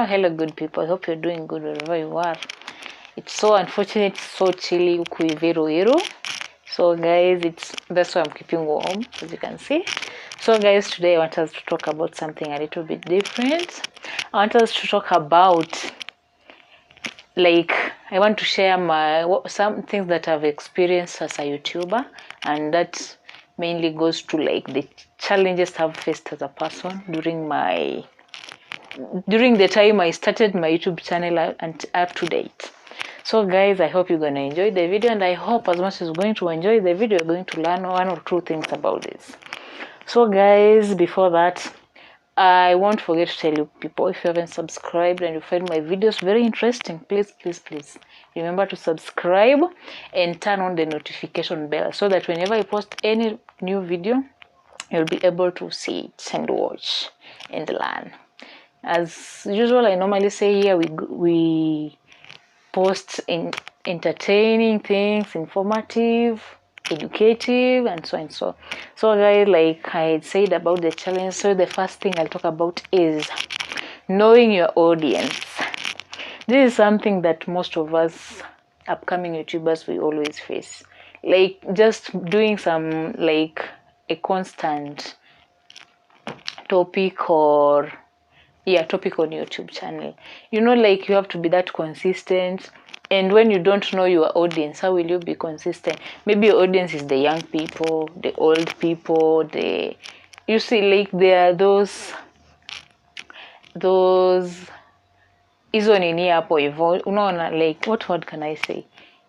Hello good people, I hope you're doing good wherever you are. It's so unfortunate, so chilly huku Iruiru. So guys, that's why I'm keeping warm, as you can see. So guys, today I want us to talk about something a little bit different. I want us to talk about, I want to share some things that I've experienced as a YouTuber, and that mainly goes to the challenges I've faced as a person during the time I started my YouTube channel and up to date. So guys, I hope you're going to enjoy the video, and I hope as much as you're going to enjoy the video, you're going to learn one or two things about this. So guys, before that, I won't forget to tell you people, if you haven't subscribed and you find my videos very interesting, please remember to subscribe and turn on the notification bell so that whenever I post any new video, you'll be able to see it and watch and learn. As usual, I normally say here we post in entertaining things, informative, educative, and so and so. So guys, like I said about the challenge, so the first thing I'll talk about is knowing your audience. This is something that most of us upcoming YouTubers we always face. Just doing some a constant topic topic on YouTube channel. You have to be that consistent. And when you don't know your audience, how will you be consistent? Maybe your audience is the young people, the old people, there are those hizo nini hapo hivyo, unaona, what word can I say,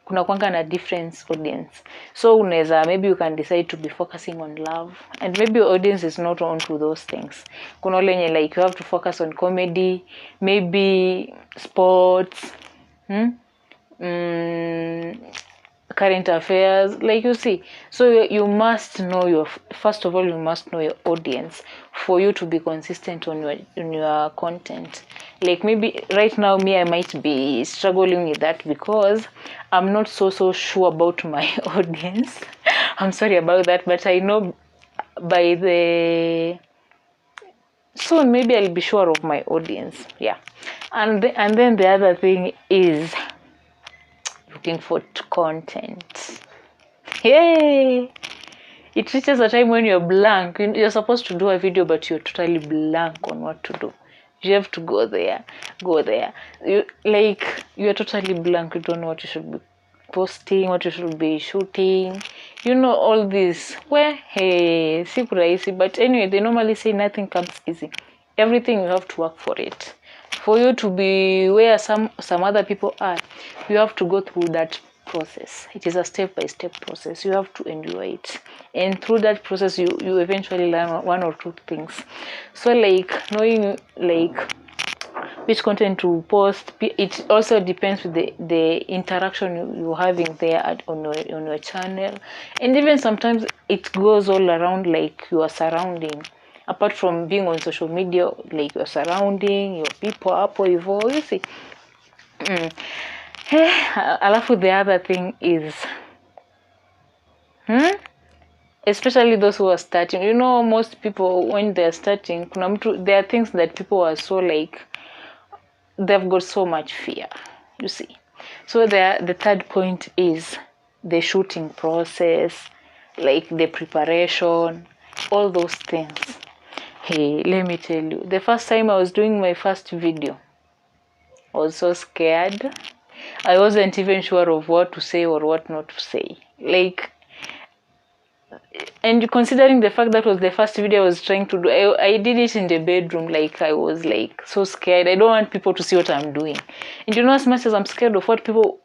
kuna kwanga na different audience. So maybe you can decide to be focusing on love, and maybe your audience is not on to those things. Kuna lenye you have to focus on comedy, maybe sports, current affairs, you see. So you must know first of all, you must know your audience for you to be consistent on your content. Maybe right now I might be struggling with that because I'm not so sure about my audience. I'm sorry about that, but I know soon maybe I'll be sure of my audience. Yeah. And then the other thing is looking for content. Hey, it reaches a time when you're blank. You're supposed to do a video, but you're totally blank on what to do. You have to go there. You're totally blank. You don't know what you should be posting, what you should be shooting. All this. Hey, super easy. But anyway, they normally say nothing comes easy. Everything you have to work for it. For you to be where some other people are, you have to go through that process. It is a step-by-step process. You have to endure it, and through that process you eventually learn one or two things. So knowing which content to post, it also depends with the interaction you're having there on your channel. And even sometimes it goes all around, your surrounding. Apart from being on social media, your surrounding, your people, you see. Alafu the other thing is, especially those who are starting. Most people when they're starting, there are things that people are so they've got so much fear, you see. So the third point is the shooting process, the preparation, all those things. Hey, let me tell you, the first time I was doing my first video, I was so scared. I wasn't even sure of what to say or what not to say. And considering the fact that was the first video I was trying to do, I did it in the bedroom. I was so scared. I don't want people to see what I'm doing. And as much as I'm scared of what people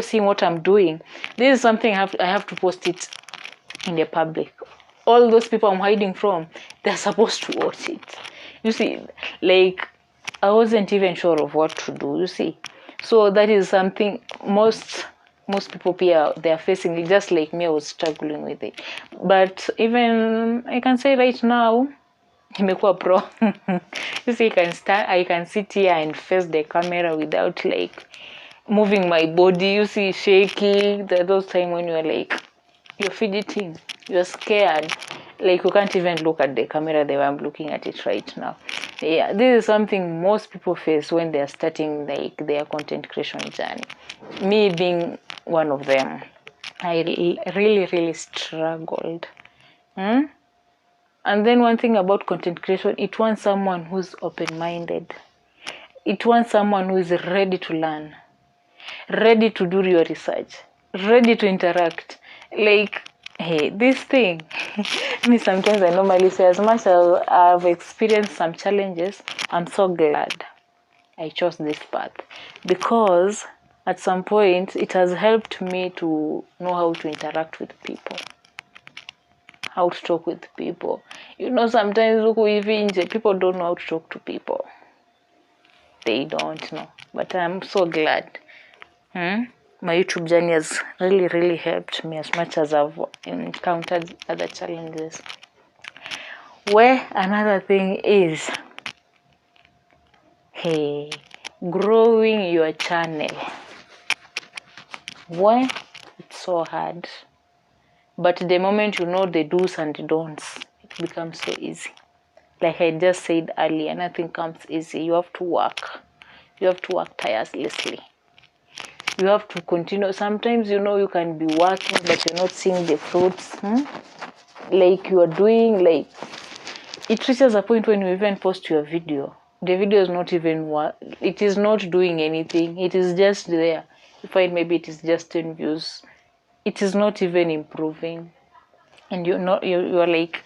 seeing what I'm doing, this is something I have to post it in the public. All those people I'm hiding from, they're supposed to watch it. You see, I wasn't even sure of what to do, you see. So that is something most people they're facing, just like me. I was struggling with it. But even I can say right now, nimekuwa pro. You see, I can sit here and face the camera without moving my body, you see, shaking. There are those times when you're you're fidgeting, you're scared, you can't even look at the camera the way I'm looking at it right now. Yeah, this is something most people face when they are starting like their content creation journey. Me being one of them, I really struggled. And then one thing about content creation, it wants someone who's open-minded. It wants someone who is ready to learn, ready to do your research, ready to interact. Like, hey, this thing, me sometimes I normally say, as much as I've experienced some challenges, I'm so glad I chose this path, because at some point it has helped me to know how to interact with people, how to talk with people. You know, sometimes people don't know how to talk to people. They don't know. But I'm so glad. My YouTube journey has really helped me, as much as I've encountered other challenges. Where another thing is, hey, growing your channel. Why? It's so hard. But the moment you know the do's and don'ts, it becomes so easy. Like I just said earlier, nothing comes easy. You have to work. You have to work tirelessly. You have to continue. Sometimes, you know, you can be working, but you're not seeing the fruits. Like you are doing, like, it reaches a point when you even post your video. The video is not even it is not doing anything. It is just there. You find maybe it is just 10 views. It is not even improving. And you're like,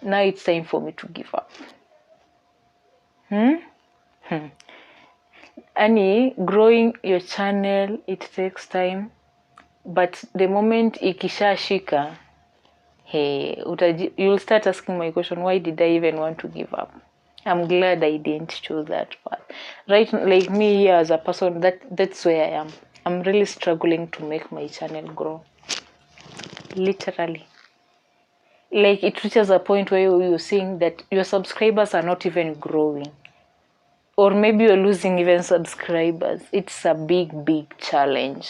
now it's time for me to give up. Growing your channel, it takes time, but the moment ikishashika, hey, you'll start asking my question, why did I even want to give up? I'm glad I didn't choose that path. Right, like me here as a person, that's where I am. I'm really struggling to make my channel grow. Literally. Like it reaches a point where you're seeing that your subscribers are not even growing. Or maybe you're losing even subscribers. It's a big challenge.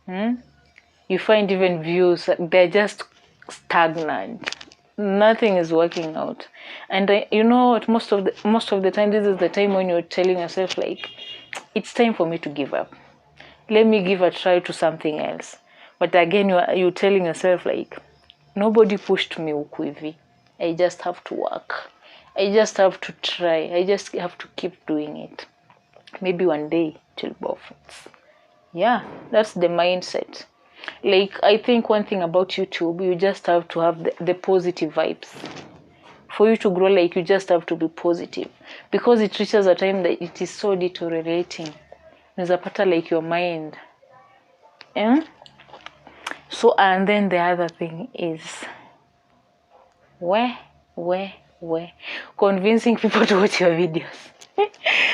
You find even views, they're just stagnant. Nothing is working out. And you know what, most of the time, this is the time when you're telling yourself, like, it's time for me to give up. Let me give a try to something else. But again, you're telling yourself, like, nobody pushed me huku hivi. I just have to work. I just have to try. I just have to keep doing it. Maybe one day it will bear fruits. Yeah, that's the mindset. Like, I think one thing about YouTube, you just have to have the positive vibes. For you to grow, like, you just have to be positive. Because it reaches a time that it is so deteriorating. Unaweza like your mind. Yeah? So, and then the other thing is, where? Convincing people to watch your videos.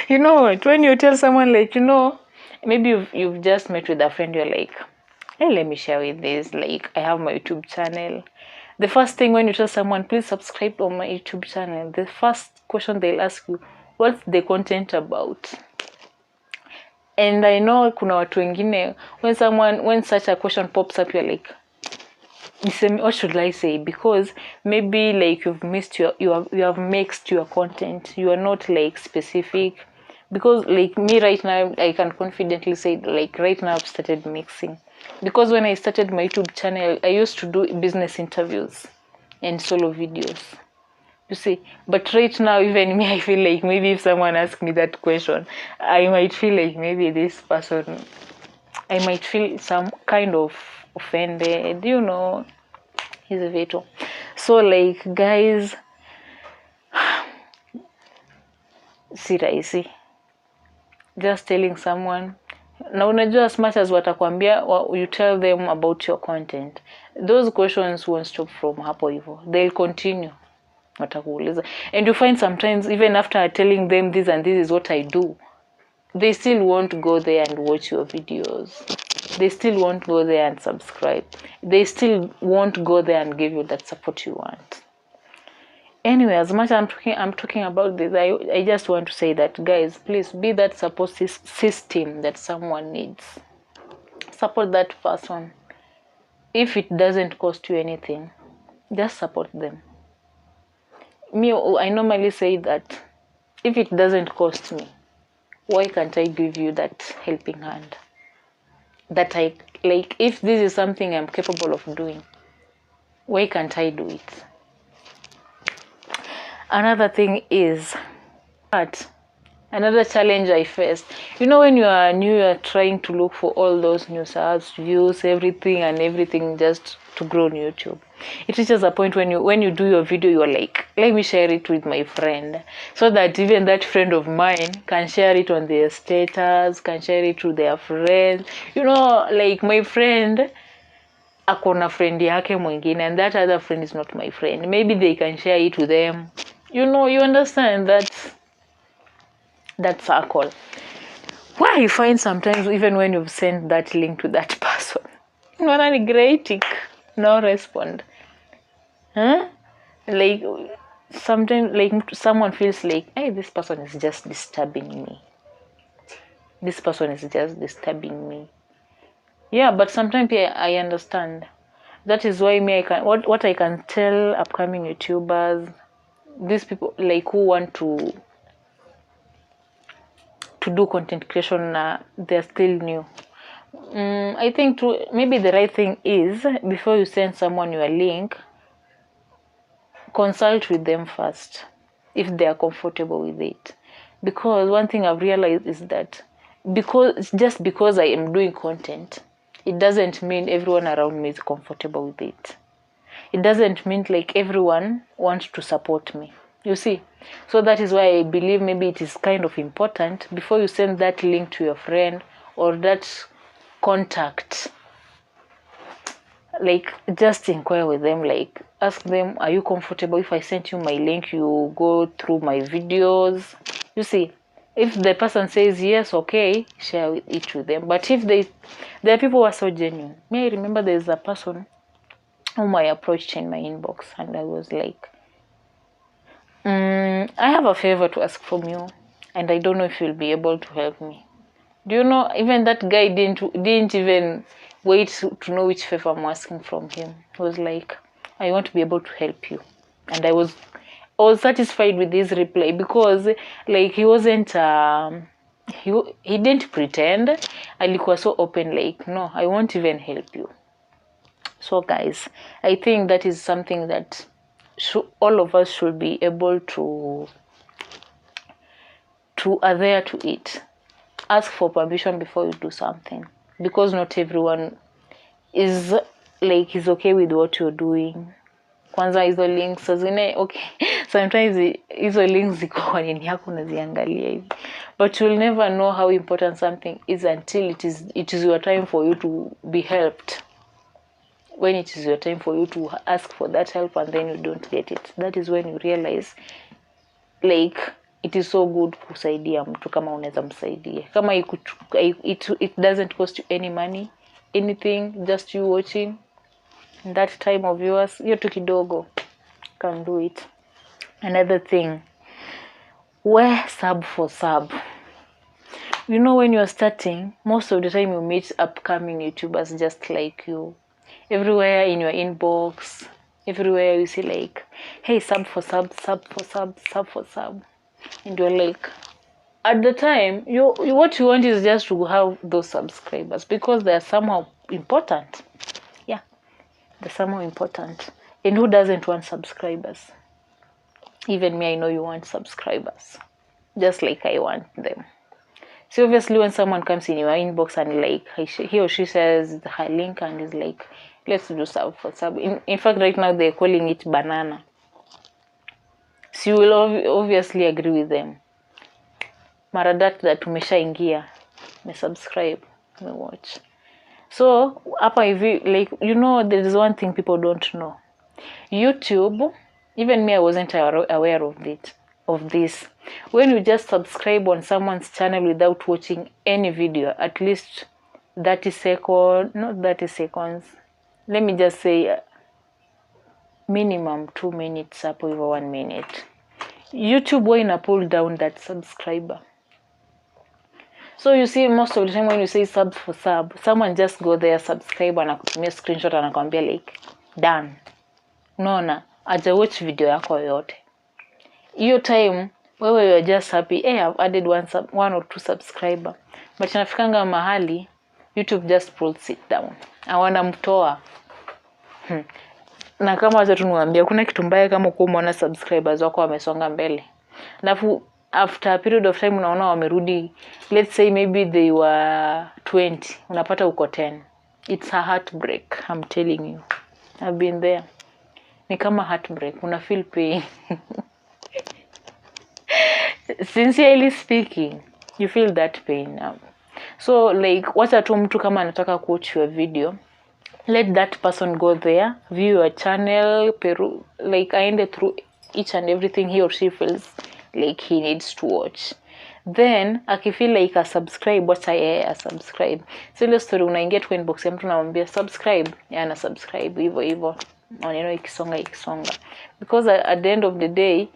You know what? When you tell someone, like, you know, maybe you've just met with a friend, you're like, hey, let me share with this. Like, I have my YouTube channel. The first thing when you tell someone, please subscribe on my YouTube channel, the first question they'll ask you, what's the content about? And I know kuna watu wengine, when such a question pops up, you're like, what should I say? Because maybe like you have mixed your content. You are not like specific. Because like me right now, I can confidently say, like, right now I've started mixing. Because when I started my YouTube channel, I used to do business interviews and solo videos. You see, but right now, even me, I feel like maybe if someone asks me that question, I might feel like maybe this person, I might feel some kind of offended, you know, he's a veto. So like, guys, si rahisi. Just telling someone, na unajua, as much as watakwambia, you tell them about your content, those questions won't stop from hapo hivyo. They'll continue. Watakuuliza. And you find sometimes, even after telling them this and this is what I do, they still won't go there and watch your videos. They still won't go there and subscribe. They still won't go there and give you that support you want. Anyway, as much as I'm talking about this, I just want to say that, guys, please be that support system that someone needs. Support that person. If it doesn't cost you anything, just support them. I normally say that if it doesn't cost me, why can't I give you that helping hand? That I like, if this is something I'm capable of doing, why can't I do it? Another thing is that another challenge I faced, when you are new, you are trying to look for all those new subs, views, everything just to grow on YouTube. It reaches a point when you do your video, you're like, let me share it with my friend, so that even that friend of mine can share it on their status, can share it to their friends. Like my friend akona friend yake mwingine, and that other friend is not my friend. Maybe they can share it to them. You understand that circle, where you find sometimes even when you've sent that link to that person, no respond. Like sometimes, like someone feels like, hey, this person is just disturbing me. Yeah, but sometimes I understand. That is why what I can tell upcoming YouTubers, these people like who want to do content creation, they're still new. I think maybe the right thing is, before you send someone your link, consult with them first if they are comfortable with it. Because one thing I've realized is that just because I am doing content, it doesn't mean everyone around me is comfortable with it. It doesn't mean like everyone wants to support me. You see? So that is why I believe maybe it is kind of important, before you send that link to your friend or that contact, like just inquire with them, like ask them, are you comfortable if I sent you my link, you go through my videos? You see? If the person says yes, okay, share it with them. But if there are people who are so genuine. I remember there's a person whom I approached in my inbox, and I was like, I have a favor to ask from you, and I don't know if you'll be able to help me. Do you know, even that guy didn't even wait to know which favor I'm asking from him. He was like, I want to be able to help you. And I was satisfied with his reply, because like he wasn't he didn't pretend. Alikuwa so open, like, no, I won't even help you. So guys, I think that is something that all of us should be able to adhere to it. Ask for permission before you do something, because not everyone is okay with what you're doing. Kwanza hizo links zingine, okay, sometimes hizo links ziko kwa nini yako unaziangalia hivi, but you'll never know how important something is until it is your time for you to be helped. When it is your time for you to ask for that help and then you don't get it, that is when you realize like it is so good kusaidia mtu kama unaweza msaidia. Kama it doesn't cost you any money, anything, just you watching that time of yours, hiyo tu kidogo can do it. Another thing, wear sub for sub. When you're starting, most of the time you meet upcoming YouTubers just like you. Everywhere in your inbox, everywhere you see like, hey, sub for sub, sub for sub, sub for sub. And you're like, at the time, what you want is just to have those subscribers, because they are somehow important. Yeah, they're somehow important. And who doesn't want subscribers? Even me, I know you want subscribers, just like I want them. So obviously when someone comes in your inbox and like he or she says her link and is like, let's do sub for sub. In fact, right now they're calling it banana. So you will obviously agree with them. Mara that umeshaingia, me subscribe, me watch. So hapa hivi, like, there is one thing people don't know. YouTube, even me, I wasn't aware of this. When you just subscribe on someone's channel without watching any video, at least 30 seconds, not 30 seconds, let me just say minimum 2 minutes up over 1 minute, YouTube will ina pull down that subscriber. So you see, most of the time when you say sub for sub, someone just go there, subscribe, anakutumia screenshot, anakwambia like, done. Unaona, aja watch video yako yote. Your time wewe you're just happy, I've added one or two subscriber, but inafikanga mahali YouTube just pulls it down, hawana mtoa. Na kama wacha tunuambia kuna kitu mbaya kama uko umeona subscribers wako wamesonga mbele, alafu after a period of time unaona wamerudi, let's say maybe they were 20, unapata uko 10. It's a heartbreak, I'm telling you, I've been there. Ni kama heartbreak, una feel pain. Sincerely speaking, you feel that pain. So like wacha tu mtu kama anataka kuwatch your video, let that person go there, view your channel, like aende through each and everything he or she feels like he needs to watch. Then akifeel like a subscribe, wacha yeye a subscribe. So ile story unaingia tu inbox ya mtu unamwambia subscribe, yana subscribe hivyo maneno ikisonga, because at the end of the day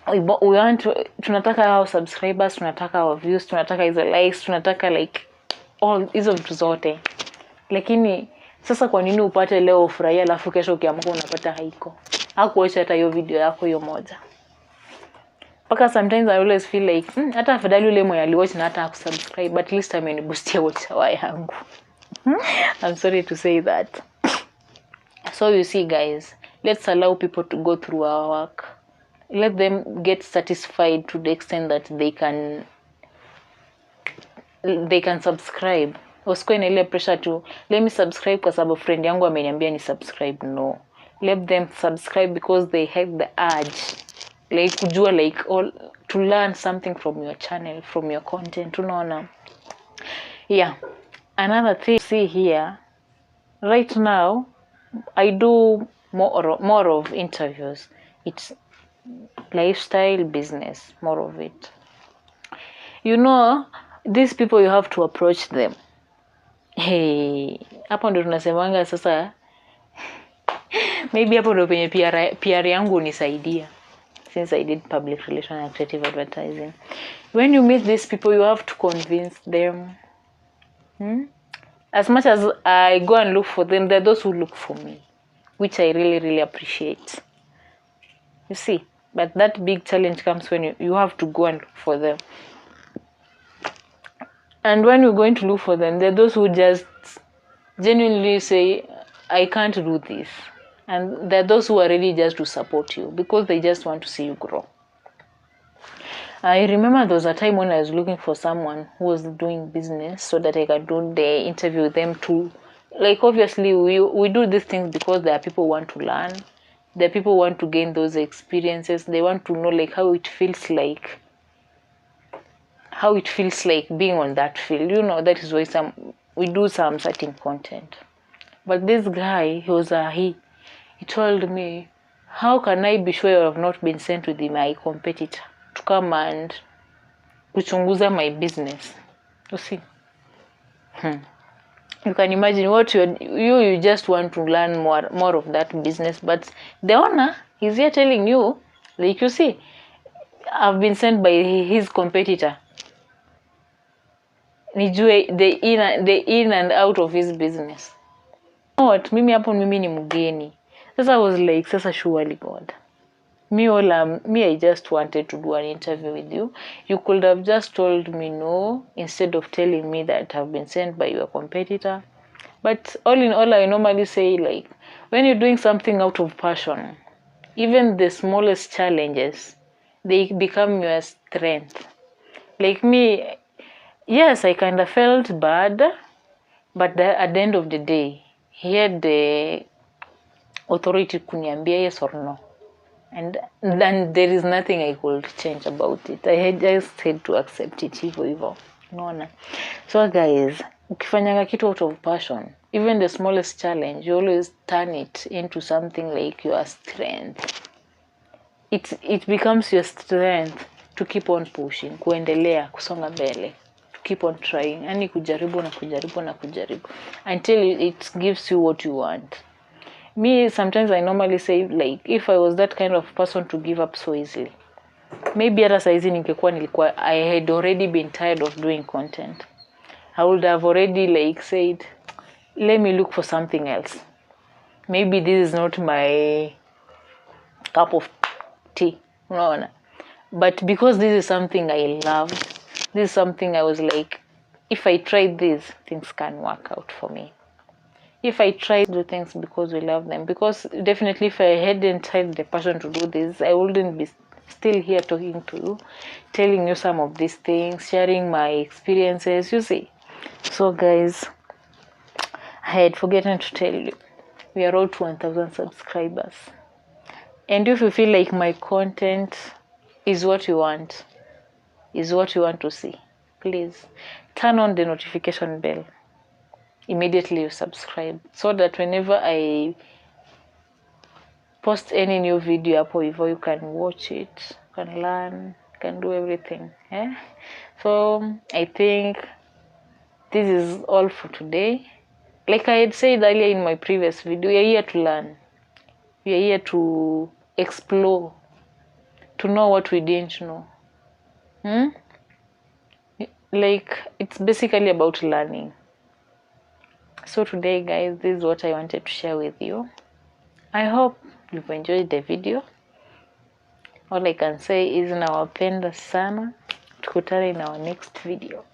we want tunataka our subscribers, tunataka our views, tunataka hizo likes, tunataka like all hizo vitu zote. Lakini sasa kwa nini upate leo ufurahia alafu kesho ukiamka unapata haiko? Hakuacha hata hiyo video yako hiyo moja. Paka sometimes I always feel like hata afadhali yule mwenye aliwatch na hata hakusubscribe, but at least ameniboostia watch hour yangu. I'm sorry to say that. So you see guys, let's allow people to go through our work. Let them get satisfied to the extent that they can subscribe. Usikue na ile pressure to let me subscribe kwa sababu friend yangu ameniambia ni subscribe. No, let them subscribe because they have the urge, like kujua like all to learn something from your channel, from your content, unaona. Yeah, another thing see here right now, I do more of interviews. It's lifestyle, business, more of it. You know, these people you have to approach them. Hey, hapo ndo tunasemanga sasa maybe hapo ndo penye PR yangu unisaidia, since I did public relations and creative advertising. When you meet these people, you have to convince them. As much as I go and look for them, there are those who look for me, which I really appreciate. You see, but that big challenge comes when you have to go and look for them. And when you're going to look for them, there are those who just genuinely say, I can't do this. And there are those who are ready just to support you because they just want to see you grow. I remember there was a time when I was looking for someone who was doing business so that I could do the interview with them too. Like obviously we do these things because there are people who want to learn. There are people who want to gain those experiences. They want to know like how it feels like being on that field. You know, that is why we do some certain content. But this guy, he told me, how can I be sure I have not been sent with my competitor to come and kuchunguza my business? You see? You can imagine what you just want to learn more of that business, but the owner is here telling you, like you see, I've been sent by his competitor. Nijue the in and out of his business. You know what? Mimi ni mgeni. Sasa I was like, sasa surely God. Me I just wanted to do an interview with you. You could have just told me no instead of telling me that I've been sent by your competitor. But all in all, I normally say like, when you're doing something out of passion, even the smallest challenges, they become your strength. Like me, yes, I kind of felt bad, but at the end of the day, he had the authority kuniambia yes or no. And then there is nothing I could change about it. I had just had to accept it hivyo. Unaona? So guys, ukifanya kitu out of passion, even the smallest challenge, you always turn it into something like your strength. It becomes your strength to keep on pushing, kuendelea, kusonga mbele, to keep on trying, yani kujaribu until it gives you what you want. Me, sometimes I normally say like, if I was that kind of person to give up so easily, maybe hata saizi nilikuwa I had already been tired of doing content. I would have already like said, let me look for something else. Maybe this is not my cup of tea. unaona. But because this is something I loved, this is something I was like, if I try this, things can work out for me. If I try to do things because we love them, because definitely if I hadn't had the passion to do this, I wouldn't be still here talking to you, telling you some of these things, sharing my experiences, you see. So guys, I had forgotten to tell you, we are all to 1,000 subscribers. And if you feel like my content is what you want, to see, please turn on the notification bell. Immediately you subscribe, so that whenever I post any new video up before, you can watch it, can learn, can do everything. So I think this is all for today. Like I had said earlier in my previous video, we are here to learn, we are here to explore, to know what we didn't know. Like, it's basically about learning. So today guys, this is what I wanted to share with you. I hope you've enjoyed the video. All I can say is nawapenda sana, tukutane in our next video.